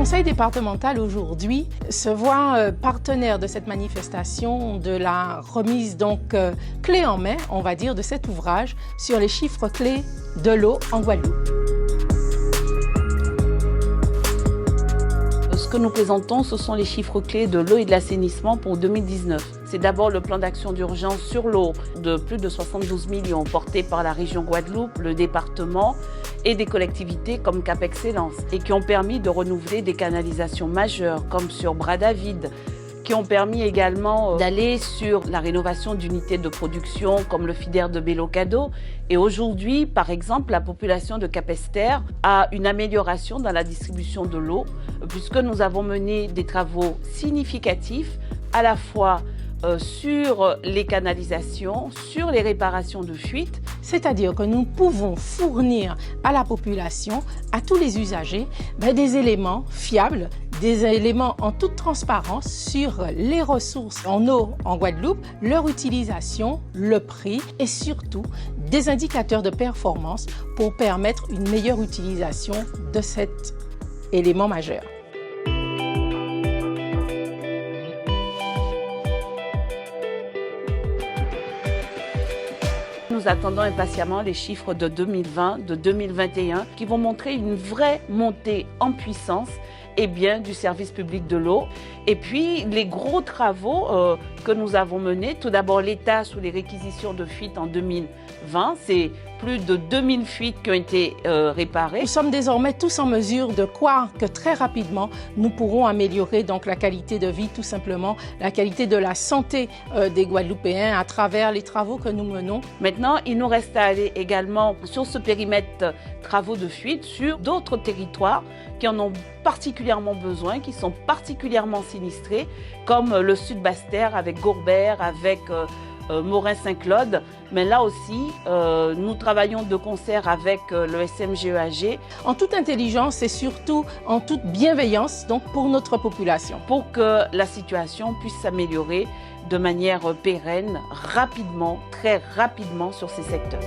conseil départemental aujourd'hui se voit partenaire de cette manifestation, de la remise donc clé en main, on va dire, de cet ouvrage sur les chiffres clés de l'eau en Guadeloupe. Ce que nous présentons, ce sont les chiffres clés de l'eau et de l'assainissement pour 2019. C'est d'abord le plan d'action d'urgence sur l'eau de plus de 72 millions porté par la région Guadeloupe, le département et des collectivités comme Cap Excellence et qui ont permis de renouveler des canalisations majeures comme sur Bras-David, qui ont permis également d'aller sur la rénovation d'unités de production comme le FIDER de Bélocado. Et aujourd'hui, par exemple, la population de Cap-Esther a une amélioration dans la distribution de l'eau puisque nous avons mené des travaux significatifs à la fois sur les canalisations, sur les réparations de fuites. C'est-à-dire que nous pouvons fournir à la population, à tous les usagers, des éléments fiables, des éléments en toute transparence sur les ressources en eau en Guadeloupe, leur utilisation, le prix et surtout des indicateurs de performance pour permettre une meilleure utilisation de cet élément majeur. Nous attendons impatiemment les chiffres de 2020, de 2021 qui vont montrer une vraie montée en puissance du service public de l'eau. Et puis les gros travaux que nous avons menés, tout d'abord l'État sous les réquisitions de fuites en 2020, c'est plus de 2000 fuites qui ont été réparées. Nous sommes désormais tous en mesure de croire que très rapidement, nous pourrons améliorer donc la qualité de vie, tout simplement, la qualité de la santé des Guadeloupéens à travers les travaux que nous menons. Maintenant, il nous reste à aller également sur ce périmètre travaux de fuite sur d'autres territoires qui en ont particulièrement besoin, qui sont particulièrement sinistrés, comme le Sud Basse-Terre avec Gourbert, avec Morin-Saint-Claude. Mais là aussi, nous travaillons de concert avec le SMGEAG. En toute intelligence et surtout en toute bienveillance donc pour notre population. Pour que la situation puisse s'améliorer de manière pérenne, rapidement, très rapidement sur ces secteurs.